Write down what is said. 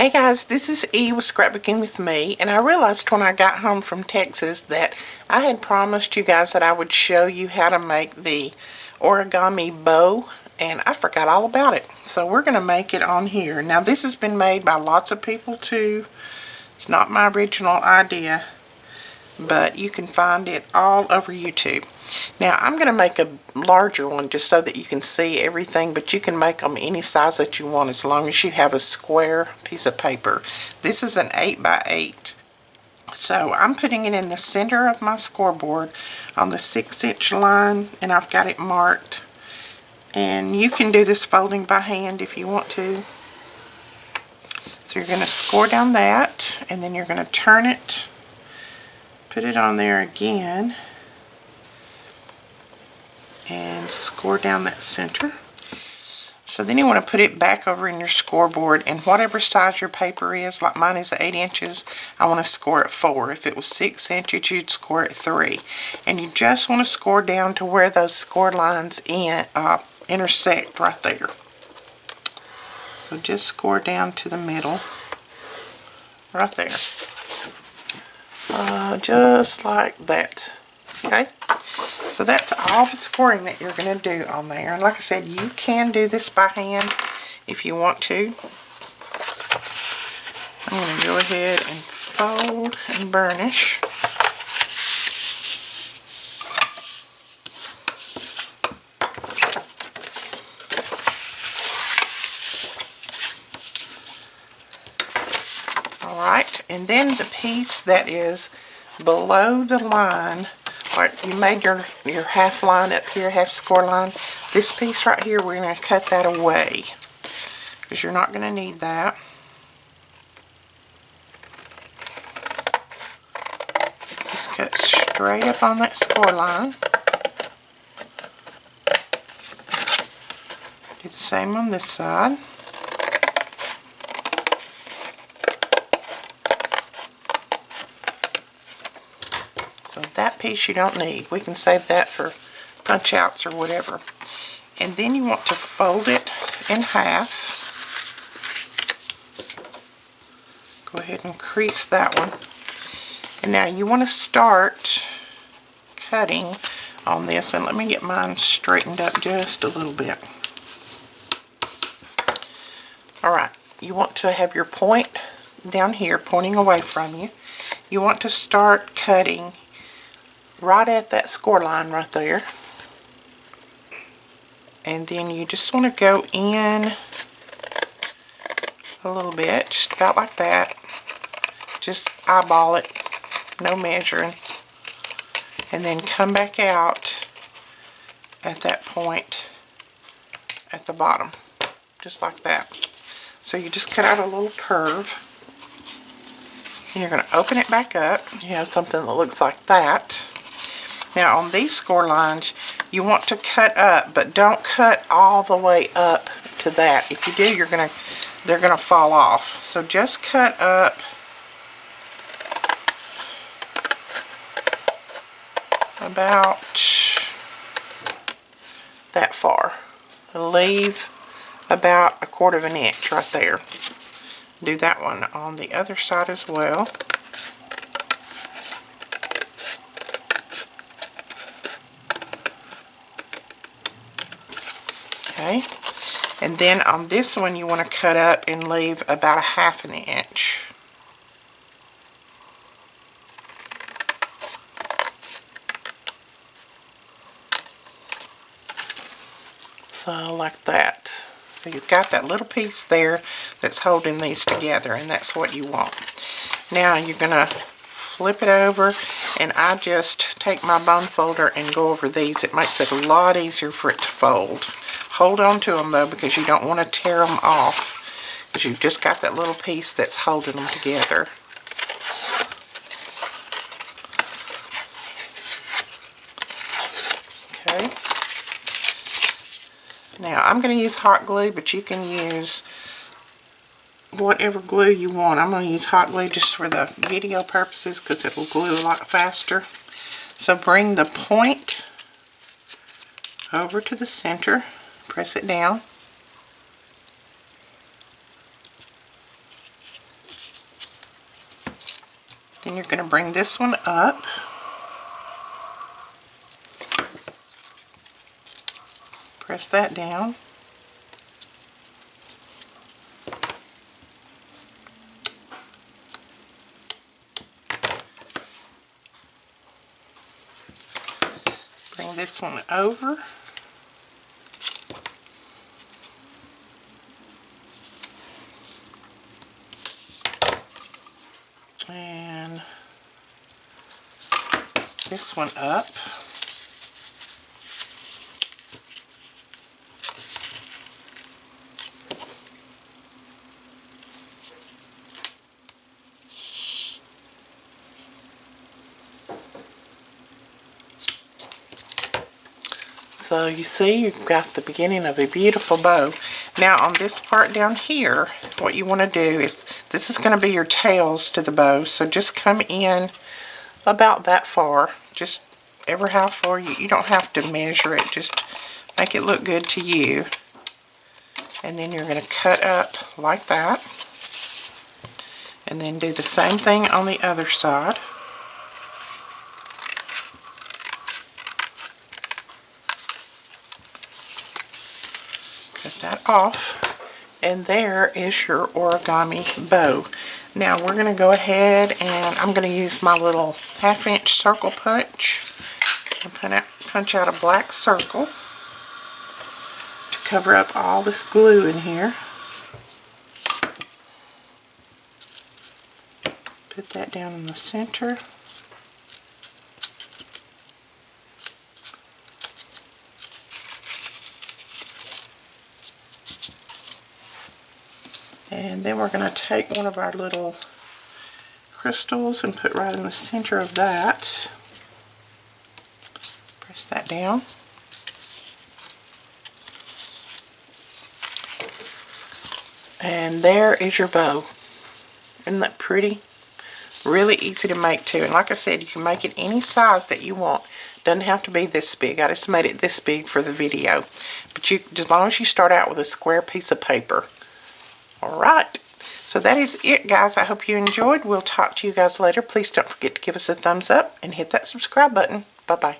Hey guys, this is E with Scrapbooking with me, and I realized when I got home from Texas that I had promised you guys that I would show you how to make the origami bow, and I forgot all about it. So we're going to make it on here. Now this has been made by lots of people too. It's not my original idea, but you can find it all over YouTube. Now I'm going to make a larger one just so that you can see everything, but you can make them any size that you want as long as you have a square piece of paper. This is an 8x8. So I'm putting it in the center of my scoreboard on the 6-inch line, and I've got it marked. And you can do this folding by hand if you want to. So you're going to score down that, and then you're going to turn it, put it on there again, and score down that center. So then you want to put it back over in your scoreboard, and whatever size your paper is, like mine is 8 inches, I want to score at 4. If it was 6 inches, you'd score at 3. And you just want to score down to where those score lines intersect right there. So just score down to the middle, right there. Just like that. Okay? So that's all the scoring that you're going to do on there. And like I said, you can do this by hand if you want to. I'm going to go ahead and fold and burnish. Alright, and then the piece that is below the line, like you made your half line up here, half score line, this piece right here, we're going to cut that away because you're not going to need that. Just cut straight up on that score line. Do the same on this side. So that piece you don't need. We can save that for punch outs or whatever. And then you want to fold it in half. Go ahead and crease that one. And now you want to start cutting on this. And let me get mine straightened up just a little bit. Alright, you want to have your point down here pointing away from you. You want to start cutting right at that score line right there, and then you just want to go in a little bit, just about like that. Just eyeball it, no measuring, and then come back out at that point at the bottom, just like that. So you just cut out a little curve, and you're going to open it back up. You have something that looks like that. Now on these score lines, you want to cut up, but don't cut all the way up to that. If you do, they're gonna fall off. So just cut up about that far. Leave about 1/4 of an inch right there. Do that one on the other side as well. Okay, and then on this one you want to cut up and leave about 1/2 an inch. So like that. So you've got that little piece there that's holding these together, and that's what you want. Now you're going to flip it over, and I just take my bone folder and go over these. It makes it a lot easier for it to fold. Hold on to them though, because you don't want to tear them off, because you've just got that little piece that's holding them together. Okay. Now I'm going to use hot glue, but you can use whatever glue you want. I'm going to use hot glue just for the video purposes because it will glue a lot faster. So bring the point over to the center. Press it down, And you're going to bring this one up. Press that down. Bring this one over. And this one up. So you see, you've got the beginning of a beautiful bow. Now on this part down here, what you want to do is, this is going to be your tails to the bow, so just come in about that far, just ever how far. You don't have to measure it, just make it look good to you. And then you're going to cut up like that, and then do the same thing on the other side. Cut that off, and there is your origami bow. Now we're going to go ahead and I'm going to use my little 1/2 inch circle punch and punch out a black circle to cover up all this glue in here. Put that down in the center. And then we're going to take one of our little crystals and put right in the center of that. Press that down. And there is your bow. Isn't that pretty? Really easy to make too. And like I said, you can make it any size that you want. Doesn't have to be this big. I just made it this big for the video. But you, as long as you start out with a square piece of paper. Alright, so that is it, guys. I hope you enjoyed. We'll talk to you guys later. Please don't forget to give us a thumbs up and hit that subscribe button. Bye-bye.